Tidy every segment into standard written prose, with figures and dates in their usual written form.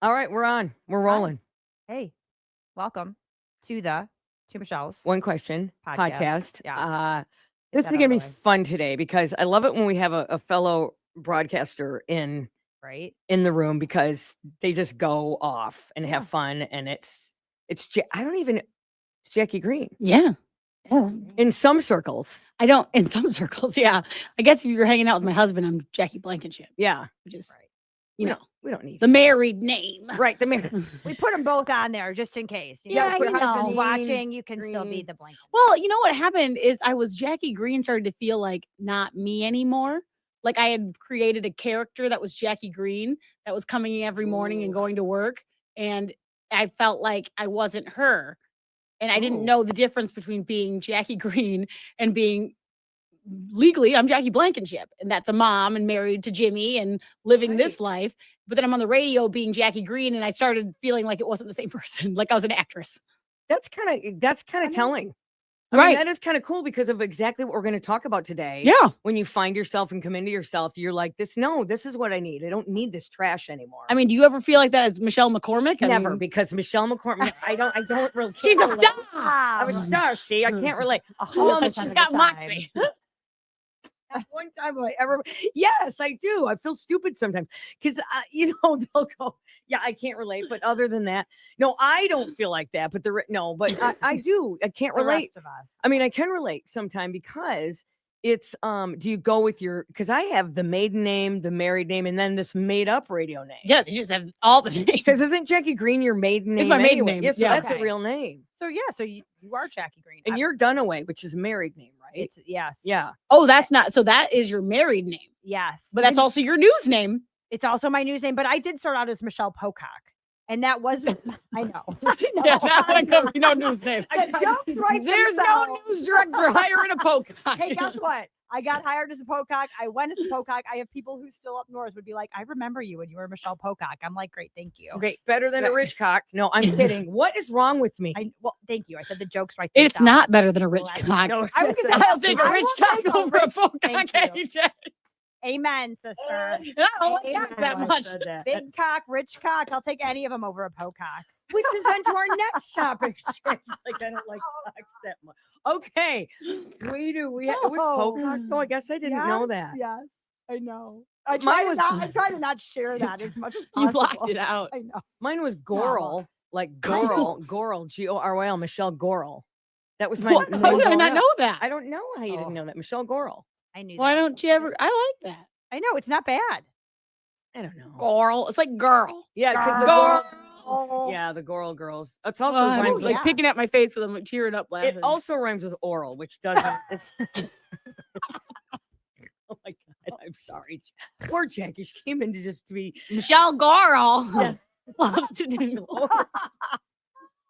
All right, we're on. We're rolling. Hey, welcome to the Two Michelle's One question podcast. Yeah. This that is out going of to the be way. fun today because I love it when we have a fellow broadcaster in Right? the room because they just go off and Yeah. have fun, and it's I don't even it's Jackie Green Yeah. Yes. in some circles. I don't in some circles, yeah. I guess if you're hanging out with my husband, I'm Jackie Blankenship, Yeah, which is, Right. we don't need the married name. right. The married. We put them both on there just in case. Yeah, if your you husband's know. watching, you can still be Green. the blanket. Well, you know what happened is I was Jackie Green started to feel like not me anymore. Like I had created a character that was Jackie Green that was coming in every morning and Ooh. going to work. And I felt like I wasn't her. And I didn't Ooh. know the difference between being Jackie Green and being legally I'm Jackie Blankenship. And that's a mom and married to Jimmy and living this life. But then I'm on the radio being Jackie Green and I started feeling like it wasn't the same person. Like I was an actress. That's kind of telling. I Right. mean, that is kind of cool because of exactly what we're going to talk about today. Yeah. When you find yourself and come into yourself, you're like, this is what I need. I don't need this trash anymore. I mean, do you ever feel like that as Michelle McCormick? I Never, mean, because Michelle McCormick, I don't really. she's a relate. star. I'm a star. See, I can't relate. 100% She's of the got time. moxie. At one time have I ever, yes, I do. I feel stupid sometimes because, they'll go, yeah, I can't relate. But other than that, no, I don't feel like that. But I do. I can't The relate. rest of us. I mean, I can relate sometime because it's, do you go with because I have the maiden name, the married name, and then this made up radio name. Yeah, they just have all the names. Because isn't Jackie Green your maiden name? It's my maiden anyway? name. Yes, so Yeah. that's a Okay. real name. So you are Jackie Green. And you're Dunaway, which is a married name, right? It's yes. Yeah. Oh, that's not. So that is your married name, Yes. but that's also your news name. It's also my news name, but I did start out as Michelle Pocock. And that wasn't I know. Yeah, that one could be no news name. The joke's right There's no themselves. news director hiring a poke. Hey, guess what? I got hired as a Pocock. I went as a Pocock. I have people who still up north would be like, I remember you when you were Michelle Pocock. I'm like, great, thank you. Great. Better than a rich cock. No, I'm kidding. What is wrong with me? Well, thank you. I said the joke's right. It's themselves. not better than a rich Well, cock. No, I would that's consider- I'll take a I rich will cock take a over a rich- poke thank cock. you. Amen, sister. I don't like Amen. cock that I much. said that. Big cock, rich cock. I'll take any of them over a Pocock. Which is on to our next topic. It's like I don't like cocks that much. Okay, we do. It was Pocock. Oh, I guess I didn't know that. Yes, I know. I Mine try to not share that as much as possible. You blocked it out. I know. Mine was Goral, like Goral, Gorel, Michelle Goral. That was my. What? name How did I growing not up. know that? I don't know how you didn't know that, Michelle Goral. I knew. Why that. don't you ever? I like that. I know it's not bad. I don't know. Girl. It's like girl. Yeah, because the Girl. Goral. Yeah, the Goral girls. It's also I'm rhymes like with, picking at my face with them, tearing up laughing. it also rhymes with oral, which doesn't. It's, oh my god, I'm sorry. Poor Jackie. She came in to just to be Michelle Garl Yeah. loves to do.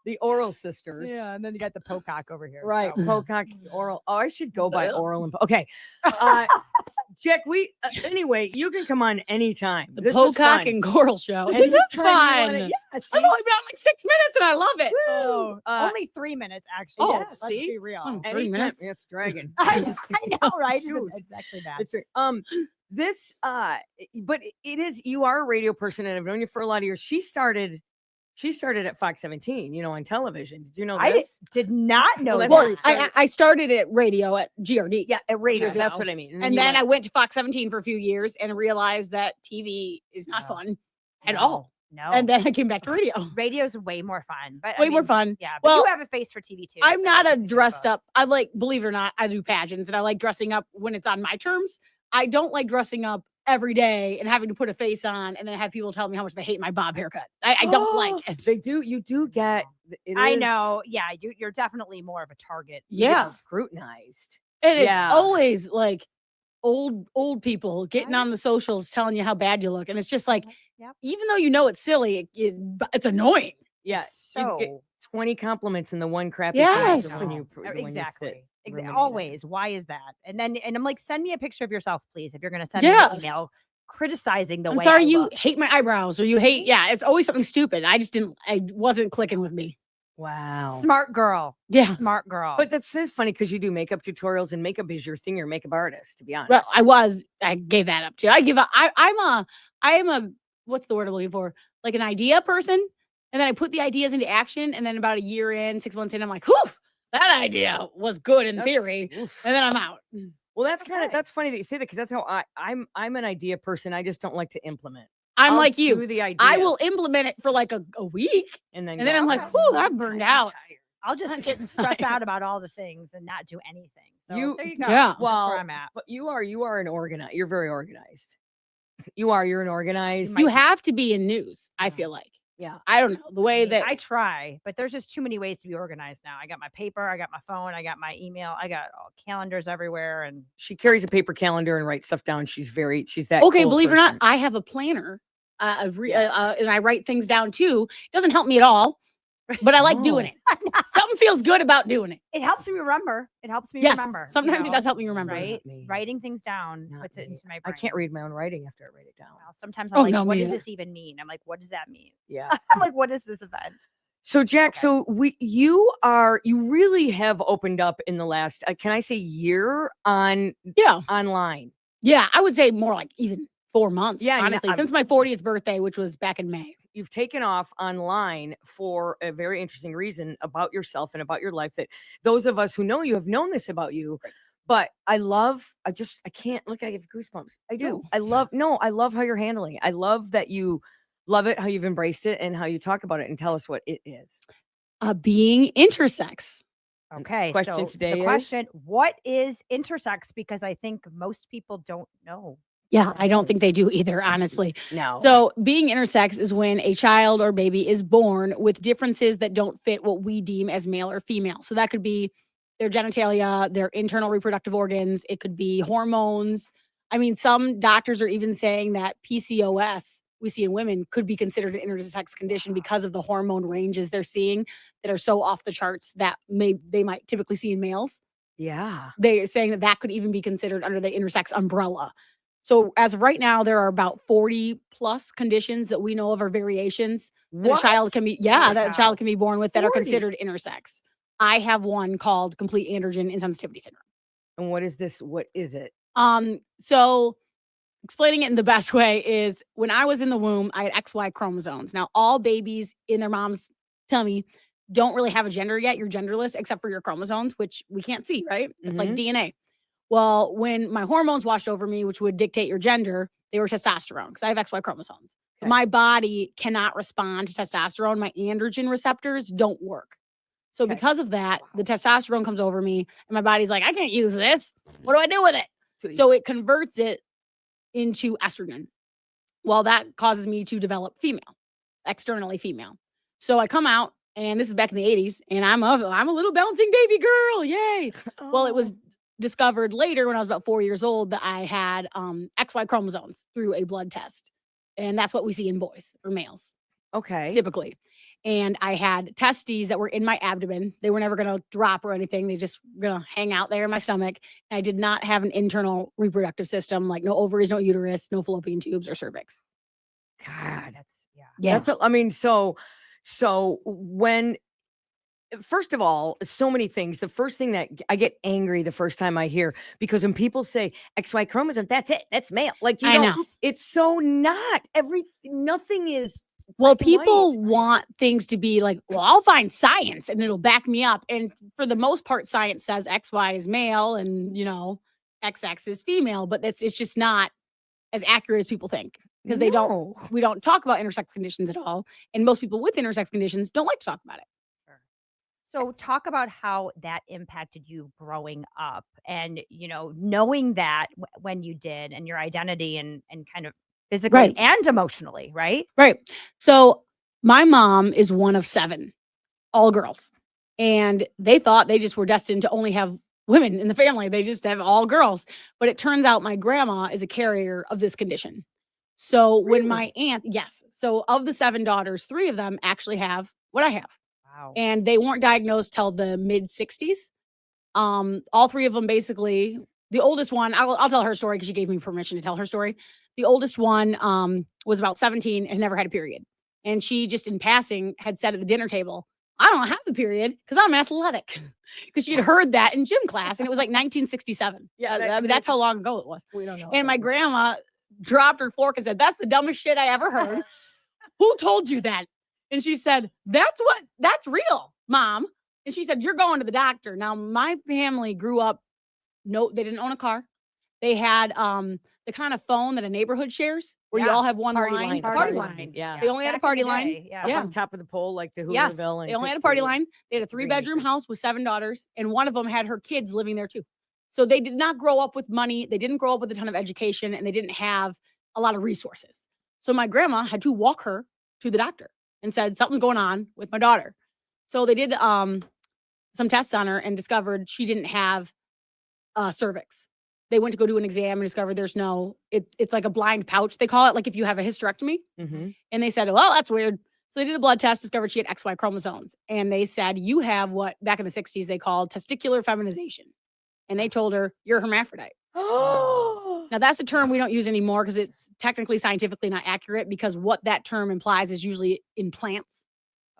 the oral sisters. Yeah, and then you got the Pocock over here. Right, so. Pocock, oral. Oh, I should go by oral and okay. Jack, anyway, you can come on anytime. The This is Pocock fun. and Coral show. Anytime It's you fun. wanna- yeah, see? I've only been on like 6 minutes and I love it. Woo! Only 3 minutes, actually. oh, Let's see? be real. Hmm. 3 Anytime. minutes? It's dragon. I know, right? Shoot. It's actually bad. It's right. This but it is, you are a radio person and I've known you for a lot of years. She started at Fox 17, on television. Did you know I this? did not know Well, that. that's Well, where you I started at radio at GRD. Yeah, at radio. Years That's ago. what I mean. And you then I went- went to Fox 17 for a few years and realized that TV is not No. fun at No, all. No. And then I came back to radio. radio's way more fun. But Way more fun. Yeah. But Well, you have a face for TV too. I'm so not you a can do dressed both. up. I like, believe it or not, I do pageants and I like dressing up when it's on my terms. I don't like dressing up every day and having to put a face on and then have people tell me how much they hate my bob haircut. I don't like it. They do. You do get. It I is- know. Yeah, you're definitely more of a target. you get Yeah. scrutinized. And it's Yeah. always like old people getting I- on the socials telling you how bad you look. And it's just like, Yep. even though you know it's silly, it's annoying. Yeah, you get So 20 compliments in the one crappy Yes. picture when you when you sit exactly. ruminating. Always. Why is that? And I'm like, send me a picture of yourself, please. If you're gonna send Yes. me an email criticizing the I'm way sorry I you look. hate my eyebrows or you hate, yeah, it's always something stupid. I wasn't clicking with me. Wow. Smart girl. Yeah. Smart girl. But that's is funny because you do makeup tutorials and makeup is your thing. You're a makeup artist, to be honest. Well, I gave that up too. I am a what's the word I'm looking for? Like an idea person. And then I put the ideas into action. And then about a year in, 6 months in, I'm like, whew, that idea was good in theory. Oof. And then I'm out. Well, that's kind of Okay. that's funny that you say that because that's how I'm an idea person. I just don't like to implement. I'm I'll like do you. the idea, I will implement it for like a week. and then And then go, I'm like, "Okay, whew, I'm I'm burned tired, I'm out. tired." I'll just I'm get getting stressed tired. out about all the things and not do anything. So You- there you go. Yeah. Well, That's where I'm at. but you are an organized. You're very organized. You're an organized. You have to be in news, I feel like. Yeah. I don't know. The way that I try, but there's just too many ways to be organized now. I got my paper, I got my phone, I got my email, I got calendars everywhere, and She carries a paper calendar and writes stuff down. She's that. okay, cool believe it or not, person. I have a planner. Yeah. And I write things down too. It doesn't help me at all, but I like doing No. it. Something feels good about doing it. it helps me remember. It helps me Yes, remember. sometimes it does help me remember. Right? Not me. Writing things down Not puts it me. into my I brain. can't read my own writing after I write it down. Well, sometimes Oh, I'm like, no, what me does either. this even mean? I'm like, what does that mean? Yeah. I'm like, what is this event? So Jack, Okay. so you really have opened up in the last, can I say year Yeah. online? Yeah. I would say more like even 4 months. Yeah, no, honestly, since my 40th birthday, which was back in May. You've taken off online for a very interesting reason about yourself and about your life that those of us who know you have known this about you. But I can't look, I have goosebumps. I do. No. I love how you're handling it. I love that you love it, how you've embraced it and how you talk about it and tell us what it is. Being intersex. Okay. question So today the is? question, what is intersex? Because I think most people don't know. Yeah, I don't think they Yes. do either, honestly. No. So, being intersex is when a child or baby is born with differences that don't fit what we deem as male or female. So, that could be their genitalia, their internal reproductive organs, it could be hormones. I mean, some doctors are even saying that PCOS we see in women could be considered an intersex condition because of the hormone ranges they're seeing that are so off the charts that they might typically see in males. Yeah. They're saying that that could even be considered under the intersex umbrella. So as of right now, there are about 40 plus conditions that we know of are variations that a child can be, that a child can be born with that are 40? considered intersex. I have one called complete androgen insensitivity syndrome. And what is this? What is it? So explaining it in the best way is when I was in the womb, I had XY chromosomes. Now, all babies in their mom's tummy don't really have a gender yet. You're genderless except for your chromosomes, which we can't see, right? It's like DNA. Well, when my hormones washed over me, which would dictate your gender, they were testosterone because I have XY chromosomes. But Okay. my body cannot respond to testosterone. My androgen receptors don't work. So Okay. because of that, the testosterone comes over me and my body's like, I can't use this. What do I do with it? So it converts it into estrogen. Well, that causes me to develop female, externally female. So I come out, and this is back in the 80s, and I'm a little bouncing baby girl. Yay. Well, it was discovered later when I was about 4 years old that I had XY chromosomes through a blood test. And that's what we see in boys or males okay. typically. And I had testes that were in my abdomen. They were never going to drop or anything. They just were going to hang out there in my stomach. I did not have an internal reproductive system, like no ovaries, no uterus, no fallopian tubes or cervix. God. That's Yeah. I mean, so when first of all, so many things. The first thing that I get angry the first time I hear, because when people say XY chromosome, that's it. That's male. Like, I know. It's so not. Nothing is. Well, black and people white. want things to be like, well, I'll find science and it'll back me up. And for the most part, science says XY is male and, XX is female, but it's just not as accurate as people think because we don't talk about intersex conditions at all. And most people with intersex conditions don't like to talk about it. So talk about how that impacted you growing up and, knowing that when you did and your identity and kind of physically Right. and emotionally, right? Right. So my mom is one of 7, all girls. And they thought they just were destined to only have women in the family. They just have all girls. But it turns out my grandma is a carrier of this condition. So when my aunt, yes. So of the 7 daughters, 3 of them actually have what I have. Wow. And they weren't diagnosed till the mid 60s. All 3 of them basically, the oldest one, I'll tell her story because she gave me permission to tell her story. The oldest one was about 17 and never had a period. And she just in passing had said at the dinner table, I don't have a period because I'm athletic. Because she had heard that in gym class and it was like 1967. Yeah, I mean, that's how long ago it was. We don't know. And my grandma dropped her fork and said, "That's the dumbest shit I ever heard. Who told you that?" And she said, "That's real, Mom." And she said, "You're going to the doctor." Now, my family grew up, no, they didn't own a car. They had the kind of phone that a neighborhood shares where you Yeah, all have one party line. line, A a party party line. line, yeah. They only had a Back in party the line. day, yeah. Up on top of the pole, like the Yes, Hooverville. they and only had a party Pittsfield. line. They had a 3-bedroom 3 acres. house with 7 daughters, and one of them had her kids living there too. So they did not grow up with money. They didn't grow up with a ton of education, and they didn't have a lot of resources. So my grandma had to walk her to the doctor and said, "Something's going on with my daughter." So they did some tests on her and discovered she didn't have cervix. They went to go do an exam and discovered there's no, it's like a blind pouch, they call it, like if you have a hysterectomy. Mhm. And they said, "Well, that's weird." So they did a blood test, discovered she had XY chromosomes. And they said, "You have what back in the 60s they called testicular feminization." And they told her, "You're a hermaphrodite." Oh, Now, that's a term we don't use anymore because it's technically scientifically not accurate, because what that term implies is usually in plants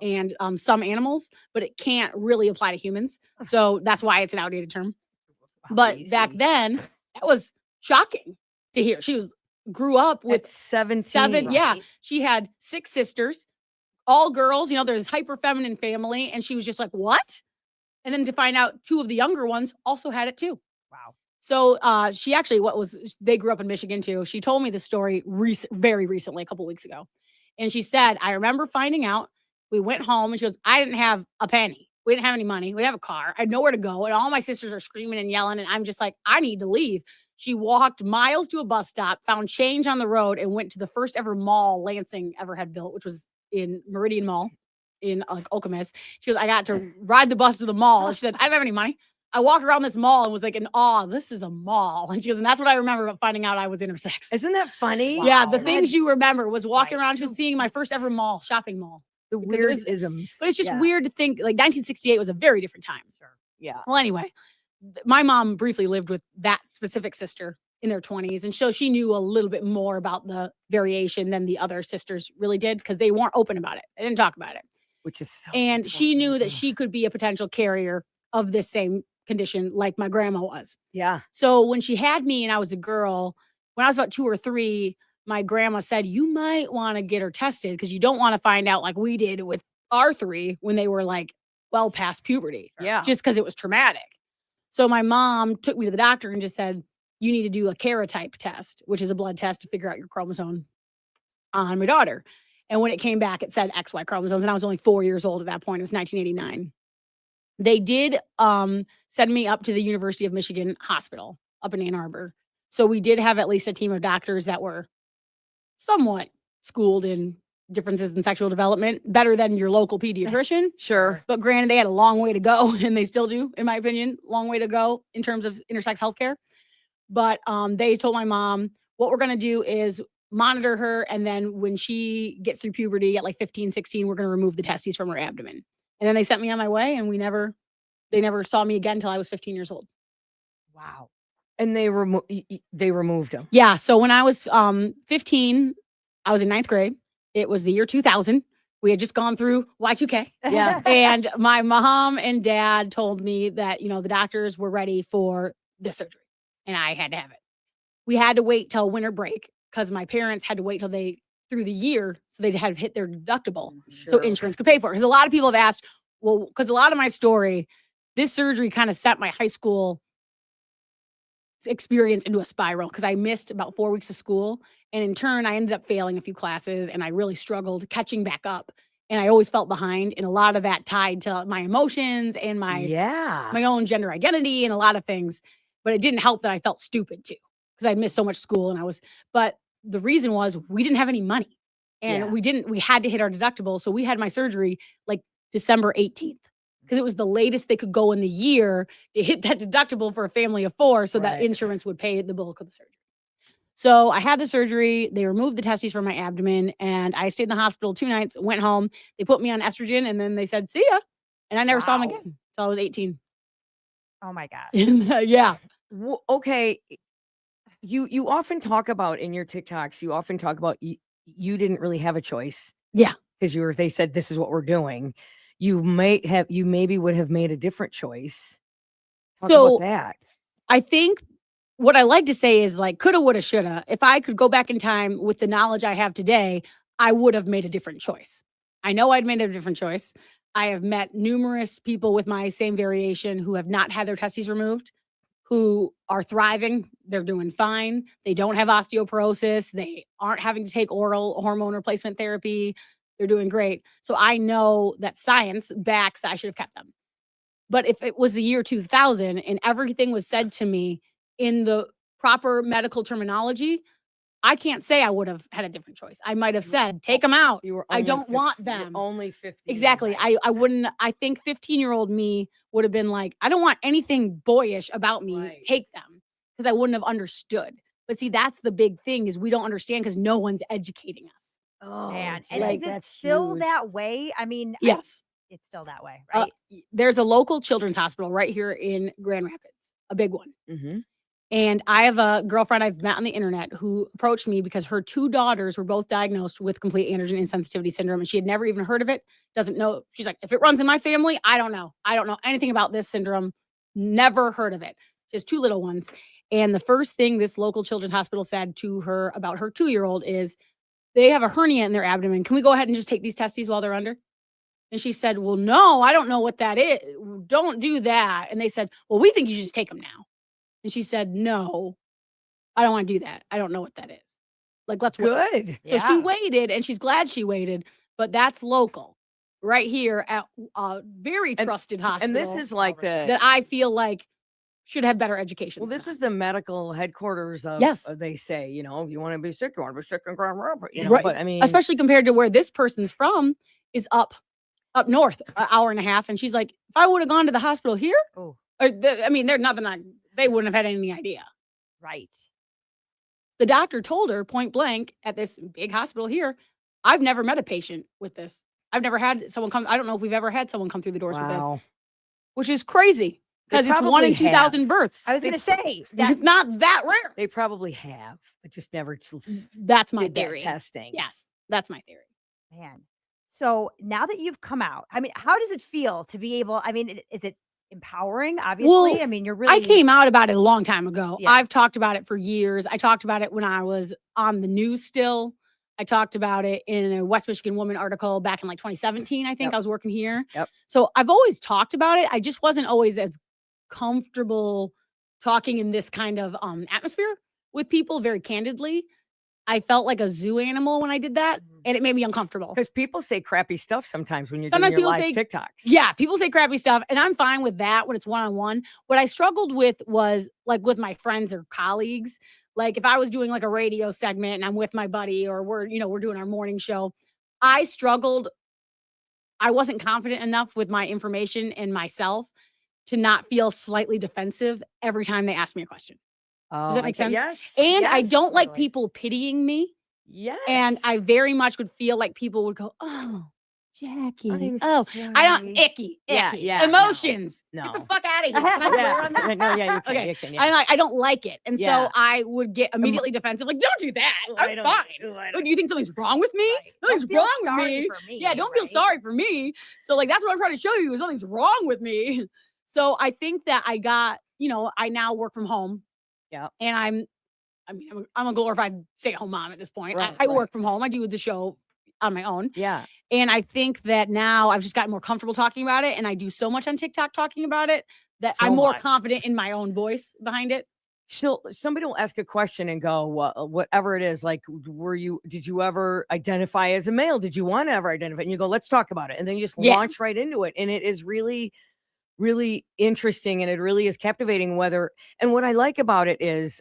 and some animals, but it can't really apply to humans. So that's why it's an outdated term. But back crazy. then, that was shocking to hear. She grew up with At 17. 7. Yeah. Right. She had 6 sisters, all girls. There's this hyper feminine family. And she was just like, "What?" And then to find out 2 of the younger ones also had it too. Wow. So she actually, they grew up in Michigan too. She told me the story very recently, a couple weeks ago. And she said, "I remember finding out, we went home," and she goes, "I didn't have a penny. We didn't have any money. We didn't have a car. I had nowhere to go. And all my sisters are screaming and yelling. And I'm just like, I need to leave." She walked miles to a bus stop, found change on the road, and went to the first ever mall Lansing ever had built, which was in Meridian Mall in like Okemos. She goes, "I got to ride the bus to the mall." And she said, "I didn't have any money. I walked around this mall and was like in awe. This is a mall." And she goes, "And that's what I remember about finding out I was intersex." Isn't that funny? Yeah, the Wow. things you remember was walking Right. around, just seeing my first ever shopping mall. The Because weird there's- isms. But it's just Yeah. weird to think like 1968 was a very different time. Sure. Yeah. Well, anyway, my mom briefly lived with that specific sister in their 20s. And so she knew a little bit more about the variation than the other sisters really did, because they weren't open about it. They didn't talk about it. Which is so And she knew that important. she could be a potential carrier of this same condition like my grandma was. Yeah. So when she had me and I was a girl, when I was about 2 or 3, my grandma said, "You might want to get her tested because you don't want to find out like we did with our 3 when they were like well past puberty, Yeah. just because it was traumatic." So my mom took me to the doctor and just said, "You need to do a karyotype test," which is a blood test to figure out your chromosome on my daughter. And when it came back, it said XY chromosomes, and I was only 4 years old at that point. It was 1989. They did send me up to the University of Michigan Hospital up in Ann Arbor. So we did have at least a team of doctors that were somewhat schooled in differences in sexual development, better than your local pediatrician. Sure. But granted, they had a long way to go, and they still do, in my opinion, long way to go in terms of intersex healthcare. But they told my mom, "What we're going to do is monitor her, and then when she gets through puberty at like 15, 16, we're going to remove the testes from her abdomen." And then they sent me on my way, and they never saw me again until I was 15 years old. Wow. And they removed him. Yeah. So when I was 15, I was in 9th grade. It was the year 2000. We had just gone through Y2K. Yeah. And my mom and dad told me that, the doctors were ready for the surgery and I had to have it. We had to wait till winter break because my parents had to wait till through the year so they'd have hit their deductible so Sure. insurance could pay for it. Because a lot of people have asked, well, because a lot of my story, this surgery kind of set my high school experience into a spiral because I missed about 4 weeks of school. And in turn, I ended up failing a few classes and I really struggled catching back up. And I always felt behind. And a lot of that tied to my emotions and Yeah. my own gender identity and a lot of things. But it didn't help that I felt stupid too because I'd missed so much school. But the reason was we didn't have any money and Yeah. we had to hit our deductible. So we had my surgery like December 18th. Because it was the latest they could go in the year to hit that deductible for a family of 4 so that Right. insurance would pay the bulk of the surgery. So I had the surgery. They removed the testes from my abdomen and I stayed in the hospital 2 nights, went home. They put me on estrogen and then they said, "See ya." And I never saw them Wow. again until I was 18. Oh my God. Yeah. Okay. You often talk about in your TikToks, you often talk about you didn't really have a choice. Yeah. Because they said, "This is what we're doing." You maybe would have made a different choice. Talk So about that. I think what I like to say is like coulda, woulda, shoulda. If I could go back in time with the knowledge I have today, I would have made a different choice. I know I'd made a different choice. I have met numerous people with my same variation who have not had their testes removed, who are thriving. They're doing fine. They don't have osteoporosis. They aren't having to take oral hormone replacement therapy. They're doing great. So I know that science backs that I should have kept them. But if it was the year 2000 and everything was said to me in the proper medical terminology, I can't say I would have had a different choice. I might have said, take them out. You were I only don't want 50 you were them. only 50. Exactly. I wouldn't, I think 15-year-old me would have been like, I don't want anything boyish about me. Right. Take them. Because I wouldn't have understood. But see, that's the big thing is we don't understand because no one's educating us. Oh, Man, gee, and is it that's still huge. that way? I mean, Yes. it's still that way, Uh, right? there's a local children's hospital right here in Grand Rapids, a big one. Mhm. And I have a girlfriend I've met on the internet who approached me because her 2 daughters were both diagnosed with complete androgen insensitivity syndrome, and she had never even heard of it, doesn't know. She's like, if it runs in my family, I don't know. I don't know anything about this syndrome. Never heard of it. She has 2 little ones. And the first thing this local children's hospital said to her about her 2-year-old is, they have a hernia in their abdomen. Can we go ahead and just take these testes while they're under? And she said, well, no, I don't know what that is. Don't do that. And they said, well, we think you should just take them now. And she said, no, I don't want to do that. I don't know what that is. Like, let's wait. Good. So she waited and she's glad she waited, but that's local right here at a very trusted hospital. And this is like that I feel like should have better education. well, this is the medical headquarters of, Yes. They say, you know, if you want to be sick, you want to be sick in Grand Rapids, you know, Right. but I mean, especially compared to where this person's from is up north, an hour and a half. And she's like, if I would have gone to the hospital here, Oh, I mean, there's nothing they wouldn't have had any idea. right. The doctor told her point blank at this big hospital here, I've never met a patient with this. I've never had someone come. I don't know if we've ever had someone come through the doors with this, wow. which is crazy because They it's 1 probably in 2,000 have. births. I was going to say that It's not that rare. They probably have, but just never That's my did that theory. testing. Yes, that's my theory. man. So now that you've come out, I mean, how does it feel to be able? I mean, is it empowering? Obviously, Well, I mean, you're really. I came out about it a long time ago. Yeah. I've talked about it for years. I talked about it when I was on the news still. I talked about it in a West Michigan Woman article back in like 2017, I think. Yep. I was working here. Yep. So I've always talked about it. I just wasn't always as comfortable talking in this kind of atmosphere with people very candidly. I felt like a zoo animal when I did that, and it made me uncomfortable. Because people say crappy stuff sometimes when you're Sometimes doing your people live say- TikToks. Yeah, people say crappy stuff, and I'm fine with that when it's one-on-one. What I struggled with was like with my friends or colleagues. Like if I was doing like a radio segment and I'm with my buddy or we're doing our morning show, I struggled. I wasn't confident enough with my information and myself to not feel slightly defensive every time they asked me a question. Oh, that make sense? Yes. And I yes, don't like totally. people pitying me. Yes. And I very much would feel like people would go, oh, Jackie. I'm I don't sorry. icky. Yeah, Icky. yeah, emotions. no. Get the fuck out of here. Can I swear on that? No, yeah, you can. Okay. You can, yeah. I don't like it. And Yeah. so I would get immediately defensive. Like, don't do that. Ooh, I I'm don't- fine. ooh, I Oh, don't- do you think something's wrong with me? Right. Nothing's Don't feel wrong with sorry me. for me, Yeah, don't feel right? sorry for me. So like that's what I'm trying to show you is something's wrong with me. So I think that I got, I now work from home. Yeah. And I'm a glorified stay-at-home mom at this point. Right, I right. work from home. I do the show on my own. Yeah. And I think that now I've just gotten more comfortable talking about it. And I do so much on TikTok talking about it that So I'm more much. confident in my own voice behind it. Somebody will ask a question and go, whatever it is, like, did you ever identify as a male? Did you want to ever identify? And you go, let's talk about it. And then you just Yeah. launch right into it. And it is really, really interesting. And it really is captivating and what I like about it is,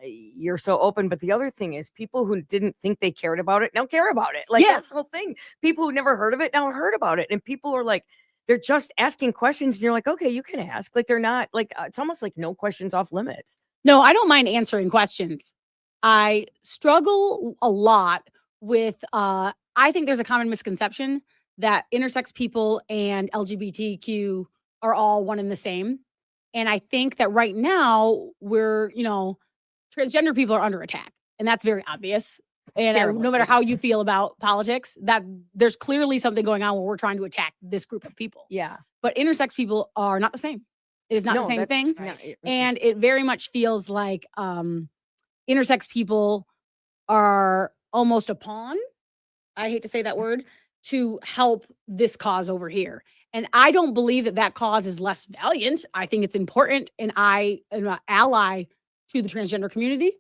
you're so open. But the other thing is people who didn't think they cared about it now care about it. Like Yeah. that's the whole thing. People who never heard of it now heard about it. And people are like, they're just asking questions. And you're like, okay, you can ask. Like they're not like, it's almost like no questions off limits. No, I don't mind answering questions. I struggle a lot with, I think there's a common misconception that intersex people and LGBTQ are all one and the same. And I think that right now we're, transgender people are under attack, and that's very obvious. And Terrible, no matter yeah. how you feel about politics, that there's clearly something going on where we're trying to attack this group of people. Yeah. But intersex people are not the same. It is not the No, same that's thing. not- And it very much feels like intersex people are almost a pawn. I hate to say that word, to help this cause over here. And I don't believe that that cause is less valiant. I think it's important. And I am an ally to the transgender community.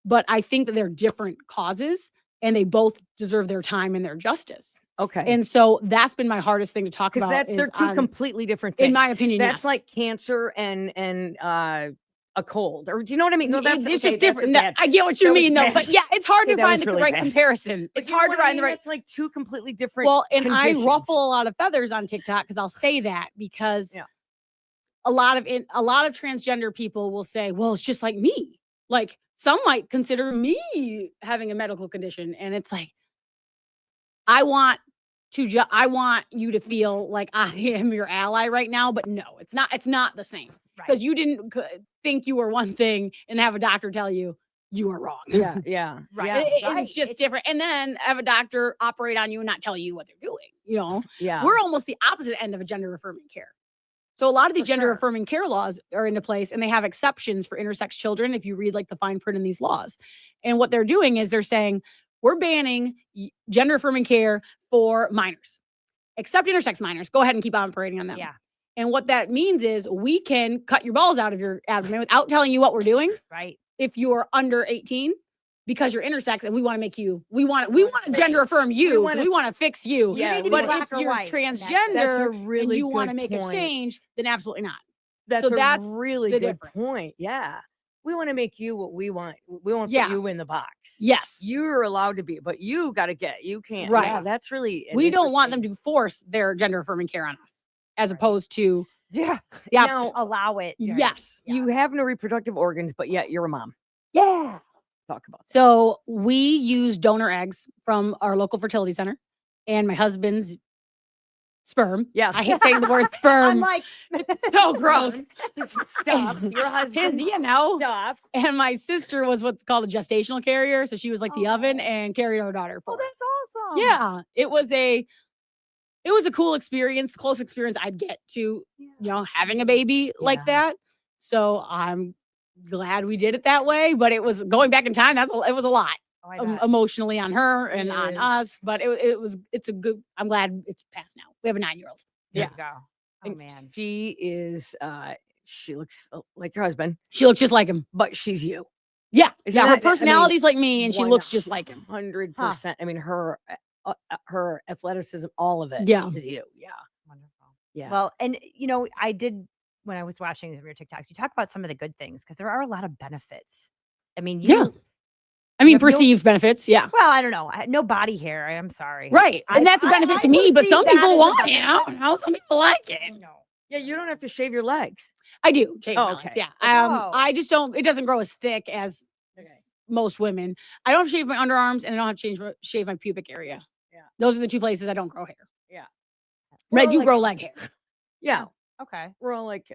But I think that they're different causes and they both deserve their time and their justice. okay. And so that's been my hardest thing to talk Because about. they're two completely different things. in my opinion, That's yes. like cancer and a cold, or do you know what I mean? No, that's it's okay, just that's a different. No, bad- I get what you that was mean, though. bad. But yeah, it's hard Okay, to that find was the really right bad. comparison. But It's you know hard what to I find the mean? right. It's like two completely different. Well, and I conditions. ruffle a lot of feathers on TikTok because I'll say that because Yeah. a lot of transgender people will say, "Well, it's just like me." Like some might consider me having a medical condition, and it's like, I want I want you to feel like I am your ally right now, but no, it's not. It's not the same Right. because you didn't think you were one thing and have a doctor tell you you are wrong. Yeah, yeah, Right. yeah, It's Right. just It's- different. And then have a doctor operate on you and not tell you what they're doing. You know, yeah. we're almost the opposite end of a gender affirming care. So a lot of these For gender sure. affirming care laws are into place and they have exceptions for intersex children if you read like the fine print in these laws. And what they're doing is they're saying, we're banning gender affirming care for minors, except intersex minors. Go ahead and keep operating on them. Yeah. And what that means is we can cut your balls out of your abdomen without telling you what we're doing Right. if you're under 18 because you're intersex and we want to make you, we want to gender affirm you. wanna- We want to fix you. Yeah, need to be But black if or you're white, and that's it. transgender That's a and really you want to good make a point. change, then absolutely not. That's so a that's really the good difference. point. Yeah, we want to make you what we want. We won't Yeah. put you in the box. Yes. You're allowed to be, but you got to get. You can't. Right. Yeah, that's really. We don't want them to force their gender affirming care on us as Right. opposed to Yeah. the Now- opposite. Allow it. Jerry. Yes. Yeah. You have no reproductive organs, but yet you're a mom. Yeah. Talk about that. So we use donor eggs from our local fertility center and my husband's sperm. Yeah. I hate saying the word I'm sperm. like, So gross. Stuff. Your husband. His, you know. Stuff. And my sister was what's called a gestational carrier. So she was like the oven Oh. and carried our daughter oh, for that's us. awesome. Yeah. It was a cool experience, the close experience I'd get to, having a baby like Yeah. that. So I'm glad we did it that way, but it was going back in time. It was a lot Oh, I bet. emotionally on her and It on is. us, but it's a good, I'm glad it's passed now. We have a 9-year-old. There Yeah. you go. Oh And man. She is. She looks like your husband, She looks just like him. but she's you. Yeah. Isn't Yeah. Her that- I mean, personality's like me and she looks just like him. 100%. I mean, her athleticism, all of it. Yeah. Is you. Yeah. Wonderful. Yeah. Well, and I did when I was watching some of your TikToks, you talk about some of the good things because there are a lot of benefits. I mean, Yeah. I mean, have no- perceived benefits. Yeah. well, I don't know. No body hair. I'm sorry. Right. And that's a benefit to me, but some people want it. I don't know. Some people like it. No. Yeah, you don't have to shave your legs. I do. Shave Oh, my legs, okay. Yeah. Oh. I just don't, it doesn't grow as thick as Okay. most women. I don't shave my underarms and I don't have to shave my pubic area. Yeah. Those are the two places I don't grow hair. Yeah. But I Well, do like- grow leg hair. Yeah. Okay. We're all like,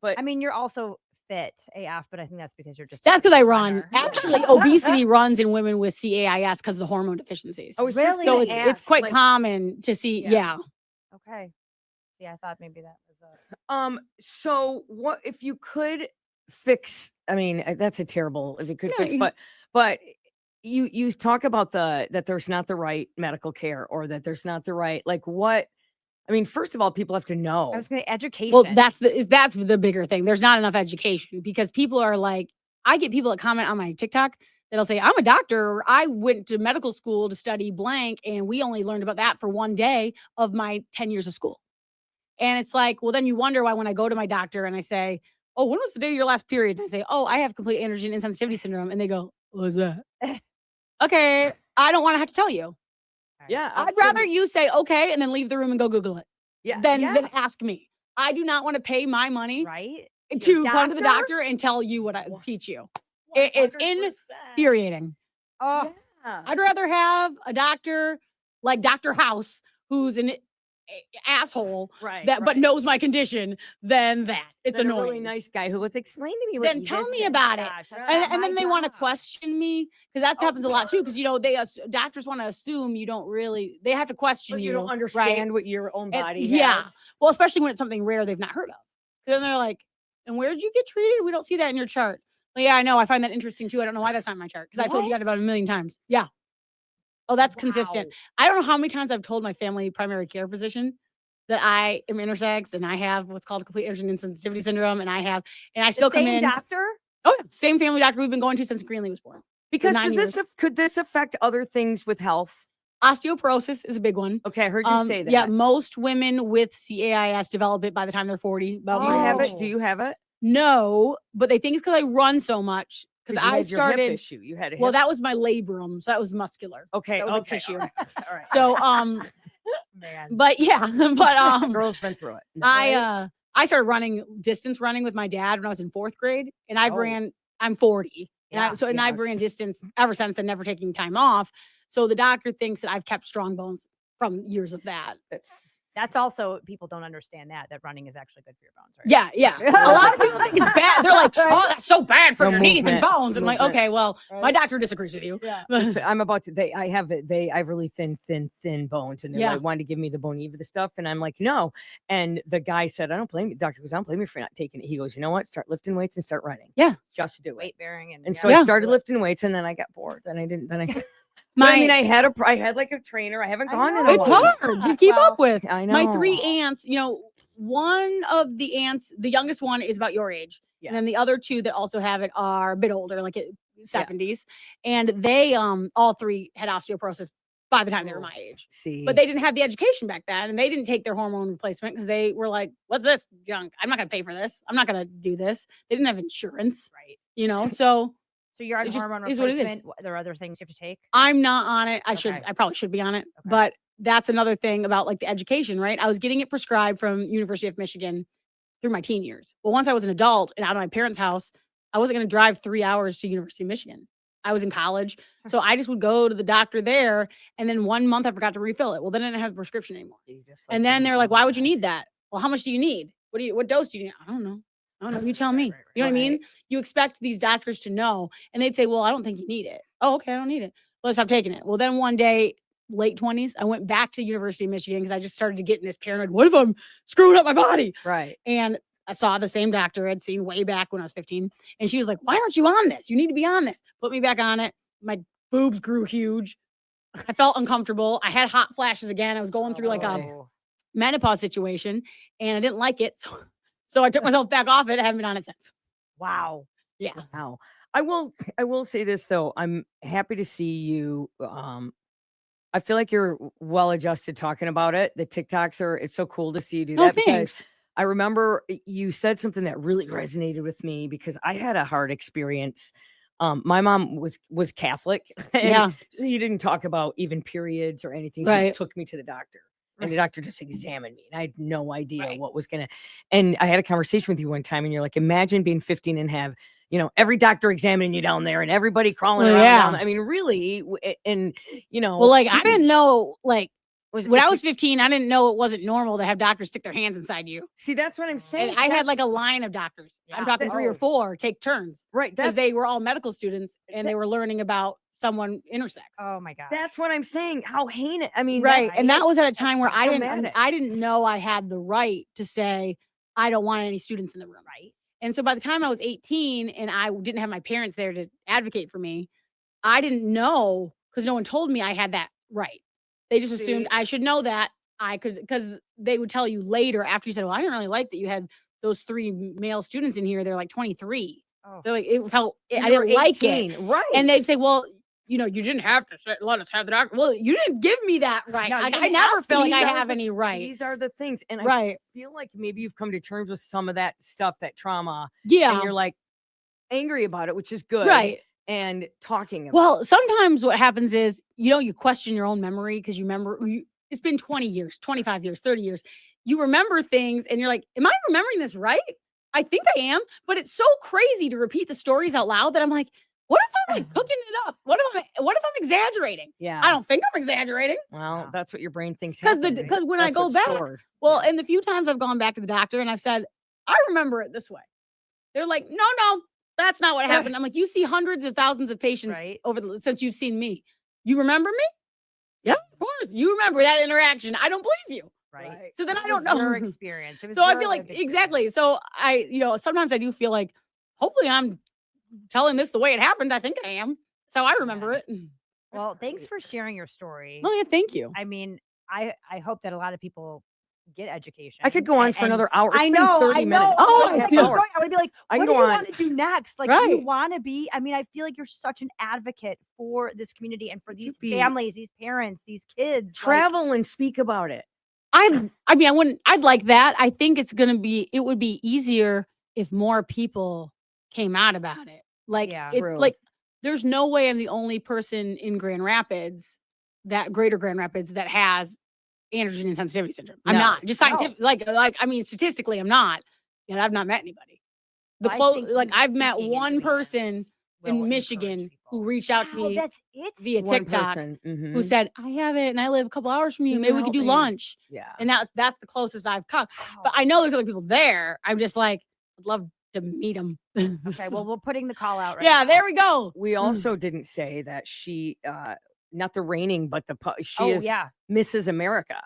but I mean, you're also fit AF, but I think that's because you're just. That's a because I good run. runner. Actually, obesity runs in women with CAIS because of the hormone deficiencies. I was just Really? So gonna it's ask, quite like, common to see. Yeah. Yeah. Okay. Yeah, I thought maybe that was a. So what if you could fix? I mean, that's a terrible if you could No, fix, you- but you talk about that there's not the right medical care or that there's not the right like what. I mean, first of all, people have to know. I was going to education. Well, that's the bigger thing. There's not enough education because people are like, I get people that comment on my TikTok that'll say, I'm a doctor, or I went to medical school to study blank, and we only learned about that for one day of my 10 years of school. And it's like, well, then you wonder why when I go to my doctor and I say, oh, when was the day of your last period? And I say, oh, I have complete androgen insensitivity syndrome. And they go, what is that? Okay, I don't want to have to tell you. yeah, I'd rather you say, okay, and then leave the room and go Google it yeah, than yeah. ask me. I do not want to pay my money right. to Your come to the doctor? doctor and tell you what I Wha- teach you. It is 100%. infuriating. Oh, Yeah. I'd rather have a doctor like Dr. House who's an asshole Right. that but right. knows my condition than that. It's Then a annoying. really nice guy who was explain to me. What Then you tell just me said. about it. gosh, that's And- not And then my they want to job. question me because that Oh, happens a lot too. Because they doctors want to assume you don't really. They have to question But you. you don't right? understand what your own And- body yeah. has. Well, especially when it's something rare they've not heard of. Then they're like, and where did you get treated? We don't see that in your chart. Well, yeah, I know. I find that interesting too. I don't know why that's not in my chart because I told you that about 1,000,000 times. Yeah. Oh, that's consistent. Wow. I don't know how many times I've told my family primary care physician that I am intersex and I have what's called complete androgen insensitivity syndrome, and I still The come same in. doctor? Oh, yeah, same family doctor we've been going to since Greenlee was born. Because 9 years. could this affect other things with health? Osteoporosis is a big one. Okay, I heard you say that. Yeah, most women with CAIS develop it by the time they're 40. About Do you my have age. it? Do you have it? No, but they think it's because I run so much. Because you I had your hip started. issue. You had a hip. Well, that was my labrum, so that was muscular. okay. that was like Okay. tissue. All right. All right. So Man. but yeah, but girl's been through it. I started running distance running with my dad when I was in 4th grade, and I'm 40. Yeah, And I've ran distance ever since and never taking time off. So the doctor thinks that I've kept strong bones from years of that. That's also, people don't understand that running is actually good for your bones, right? Yeah. A lot of people think it's bad. They're like, oh, that's so bad for No your knees and movement, bones. I'm like, movement. okay, well, my Right. doctor disagrees with you. Yeah. I'm about to. I have really thin bones, and they Yeah. like wanted to give me the Boniva stuff, and I'm like, no. And the guy said, I don't blame you. Doctor goes, I don't blame you for not taking it. He goes, you know what? Start lifting weights and start running. Yeah. Just do it. Weight bearing And yeah. so I started lifting weights, and then I got bored. Then I didn't. Then I. I mean, I had like a trainer. I haven't gone in a It's while. hard to keep up with. I know. My 3 aunts, one of the aunts, the youngest one is about your age. Yeah. And then the other 2 that also have it are a bit older, like 70s. And they all 3 had osteoporosis by the time they were my age. See, But they didn't have the education back then, and they didn't take their hormone replacement because they were like, what's this junk? I'm not going to pay for this. I'm not going to do this. They didn't have insurance, Right. so So you're on it just hormone is what it is. replacement. There are other things you have to take? I'm not on it. I Okay. probably should be on it, Okay. but that's another thing about like the education, right? I was getting it prescribed from University of Michigan through my teen years. Well, once I was an adult and out of my parents' house, I wasn't going to drive 3 hours to University of Michigan. I was in college. So I just would go to the doctor there. And then 1 month I forgot to refill it. Well, then I didn't have a prescription anymore. And then they're like, why would you need that? Well, how much do you need? What dose do you need? I don't know. You tell me. You know what I mean? You expect these doctors to know. And they'd say, well, I don't think you need it. Oh, okay. I don't need it. Well, stop taking it. Well, then one day, late 20s, I went back to University of Michigan because I just started to get in this paranoid. What if I'm screwing up my body? Right. And I saw the same doctor I'd seen way back when I was 15. And she was like, why aren't you on this? You need to be on this. Put me back on it. My boobs grew huge. I felt uncomfortable. I had hot flashes again. I was going through like a menopause situation and I didn't like it. So I took myself back off it. I haven't been on it since. Wow. Yeah. Wow. I will say this though. I'm happy to see you. I feel like you're well adjusted talking about it. The TikToks it's so cool to see you do that. Oh, thanks. I remember you said something that really resonated with me because I had a hard experience. My mom was Catholic. And Yeah. you didn't talk about even periods or anything. She Right. just took me to the doctor. And the doctor just examined me. And I had no idea Right. what was going to. And I had a conversation with you one time and you're like, imagine being 15 and have, every doctor examining you down there and everybody crawling Well, around. yeah. Down. I mean, really. And, Well, like I didn't know, like when I it's was 15, I didn't know it wasn't normal to have doctors stick their hands inside you. see, that's what I'm saying. And I had That's- like a line of doctors. I'm Yeah. talking 3 or 4 take turns right. because That's, they were all medical students and they were learning about someone intersex. Oh my God. that's what I'm saying. How heinous. I mean, Right. that's- And that that's- was at a time where that's traumatic. I didn't know I had the right to say, I don't want any students in the room. Right. And so by the time I was 18 and I didn't have my parents there to advocate for me, I didn't know because no one told me I had that right. They just assumed See? I should know that I could, because they would tell you later after you said, well, I didn't really like that you had those 3 male students in here. They're like 23. Oh. They're like, it felt, And I you're didn't like it. 18, right? And they'd say, well, you didn't have to let us have the doctor. Well, you didn't give me that right. No, you Like, I didn't never have feel to. like I These are have the- any rights. These are the things, and I right. feel like maybe you've come to terms with some of that stuff, that trauma, Yeah. and you're like angry about it, which is good, Right. And talking about. Well, sometimes what happens is, you question your own memory because you remember it's been 20 years, 25 years, 30 years. You remember things and you're like, am I remembering this right? I think I am, but it's so crazy to repeat the stories out loud that I'm like, what if I'm like cooking it up? What if I'm exaggerating? yeah, I don't think I'm exaggerating. Well, Yeah. that's what your brain thinks. Because happened, because right? when That's I go what's back, stored. well, Yeah. and the few times I've gone back to the doctor and I've said, I remember it this way. They're like, no, that's not what happened. I'm like, you see hundreds of thousands of patients Right. since you've seen me. You remember me? Yeah, of course. You remember that interaction. I don't believe you. right? So then It I don't was your know. experience. It was So I your feel like lived experience. exactly. So sometimes I do feel like hopefully I'm telling this the way it happened. I think I am. So I remember it. Well, thanks for sharing your story. Oh yeah, thank you. I mean, I hope that a lot of people get education. I could go on for and another hour. It's I been know, 30 I minutes. know. Oh, I I was like, feel- keep going. I would be like, I what can do go you on. want to do next? Like, do you Right. want to be? I mean, I feel like you're such an advocate for this community and for Would you these be- families, these parents, these kids. Travel and speak about it. I'd like that. I think it would be easier if more people came out about it. Like, Yeah. True. there's no way I'm the only person in Grand Rapids, that greater Grand Rapids, that has androgen insensitivity syndrome. I'm No. not. Just scientific, I mean, statistically, I'm not. And I've not met anybody. Well, I think you I've met speaking into one it person will in encourage Michigan who people. reached out to Wow, me that's it. via One TikTok, person. who Mhm. said, I have it and I live a couple hours from you. Can Maybe you we could help do me?" lunch. Yeah. And that's the closest I've come. But Wow. I know there's other people there. I'm just like, I'd love to meet them. Okay, well, we're putting the call out right yeah, now. there we go. We also didn't say that she, not the reigning, but she Oh is yeah, Mrs. America.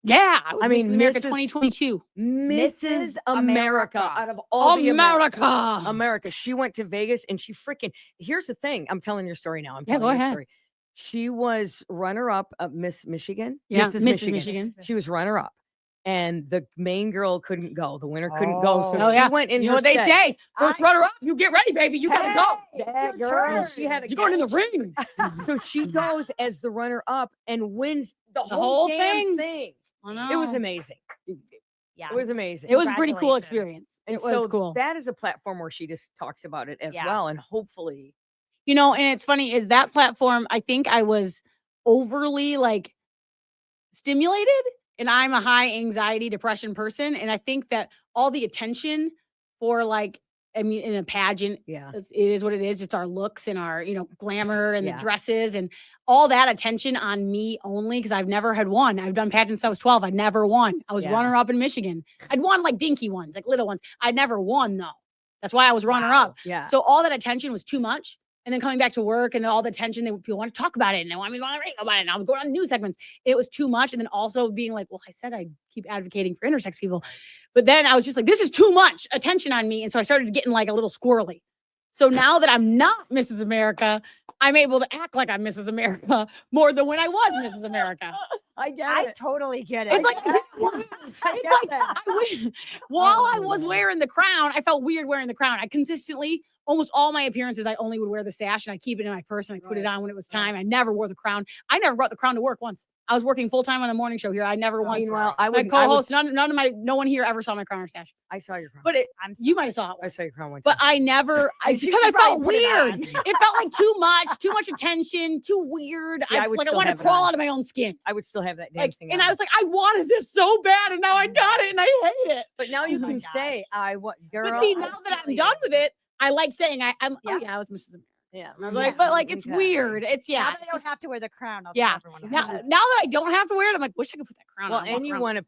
Yeah, I was I mean, Mrs. America Mrs. 2022. Mrs. America America. out of all the America. America. She went to Vegas and she freaking. Here's the thing. I'm telling your story now. I'm Yeah, telling go your ahead. story. She was runner-up of Miss Michigan. Yeah, Mrs. Mrs. Michigan. She was runner-up, and the main girl couldn't go. The winner couldn't go, so Oh, she yeah. went in. You know her what they stead. say? First runner up, you get ready, baby. You gotta go. Hey, That it's your girl, turn. she had a You're going in the ring. So she goes as the runner-up and wins the whole damn thing? thing. I It was know. amazing. Yeah. It was amazing. It was a pretty cool Congratulations. experience. And It was so cool. that is a platform where she just talks about it as Yeah. well. And hopefully, And it's funny is that platform, I think I was overly stimulated, and I'm a high anxiety depression person. And I think that all the attention for in a pageant, yeah. it is what it is. It's our looks and our, glamour and Yeah. the dresses and all that attention on me only. Cause I've never had won. I've done pageants since I was 12. I never won. I was Yeah. runner up in Michigan. I'd won dinky ones, little ones. I'd never won though. That's why I was runner up. Yeah. So all that attention was too much. And then coming back to work and all the attention, people want to talk about it and they want me to go on the radio about it. And I was going on news segments. It was too much. And then also being like, well, I said I'd keep advocating for intersex people. But then I was just like, this is too much attention on me. And so I started getting a little squirrely. So now that I'm not Mrs. America, I'm able to act like I'm Mrs. America more than when I was Mrs. America. I get I it. totally get it. It's like, I get that. while I Oh, was man. wearing the crown, I felt weird wearing the crown. I consistently, almost all my appearances, I only would wear the sash and I keep it in my purse and I put it Right. on when it was time. I never wore the crown. I never brought the crown to work once. I was working full time on a morning show here. I never once. Meanwhile, I My would. co-host, no one here ever saw my crown or sash. I saw your crown. But I'm you might sorry. have saw it. I once. saw your crown one But time. I never, because You I probably felt put it weird. on. It felt like too much attention, too weird. See, I would I still want have to it crawl on. out of my own skin. I would still have that damn thing. And on. I was like, I wanted this so bad, and now I got it, and I hate it. but now you Oh my can gosh. say, girl. But see, now that I'm done with it, I like saying Yeah. I was Mrs. America. yeah. And I was like, but it's okay. weird. It's Now that I it's don't just- have to wear the crown, I'll Yeah. tell everyone. now, about it. now that I don't have to wear it, I'm like, wish I could put that crown Well, on. and you won a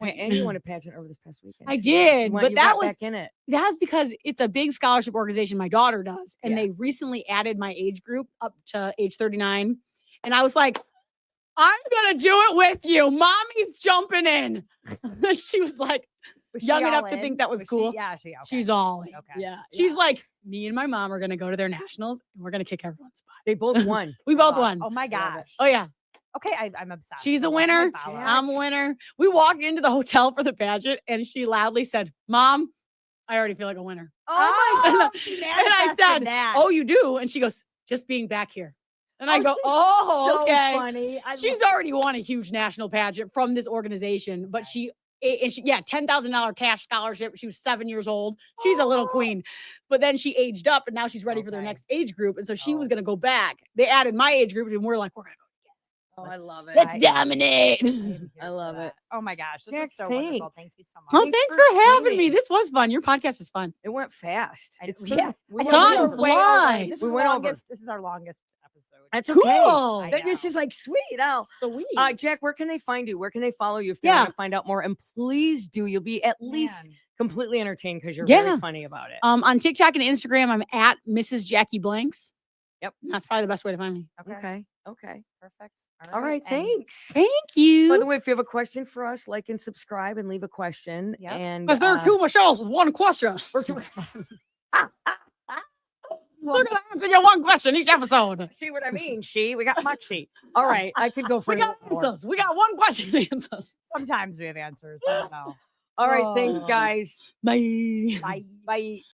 pageant over this past weekend. I too. did, You won- but you that got was- back in it. That's because it's a big scholarship organization my daughter does, and Yeah. they recently added my age group up to age 39, and I was like, I'm gonna do it with you. Mommy's jumping in. She was like, Was she young all enough to in? think that was she- cool. yeah, okay. She's all in. Okay. Yeah. She's like, me and my mom are gonna go to their nationals, and we're gonna kick everyone's butt. They both won. We both Love- won. Oh my Love it. gosh. Oh yeah. Okay, I'm obsessed. She's the So where can I winner. follow her? I'm a winner. We walked into the hotel for the pageant and she loudly said, Mom, I already feel like a winner. Oh, God. she And I manifested said, that. Oh, you do? And she goes, just being back here. And I go, she's oh, so okay. funny. I She's love- already won a huge national pageant from this organization, but $10,000 cash scholarship. She was 7 years old. She's a little queen, but then she aged up and now she's ready for their Okay. next age group. And so she was Oh. going to go back. They added my age group and we're like, we're going to go. Oh, I love it. Let's dominate. I love it. Oh my gosh, this Jack, was so wonderful. thanks. Thank you so much. Well, Thanks thanks for for having me. tuning. This was fun. Your podcast is fun. It went fast. I- It's yeah, we I went know, Time we over. were way over. flies. This is We the went over. longest. This is our longest episode. That's Cool. okay. I That just know. is like sweet. Oh, Sweet. Jack, where can they find you? Where can they follow you if they Yeah. want to find out more? And please do. You'll be at least Man. completely entertained because you're Yeah. very funny about it. On TikTok and Instagram, I'm at Mrs. Jackie Blanks. Yep. That's probably the best way to find me. Okay. Okay. Okay. Perfect. All right. And Thanks. Thank By the you. way, if you have a question for us, like and subscribe and leave a question. Yep. And Because there are two Michelles with one question. we're to- We're gonna answer your one question each episode. see what I mean? See, we got Muxie. All right. I could go for We got more. answers. We got one question to answer. sometimes we have answers. I don't know. All right. Thanks, Oh. guys. Bye. Bye. Bye.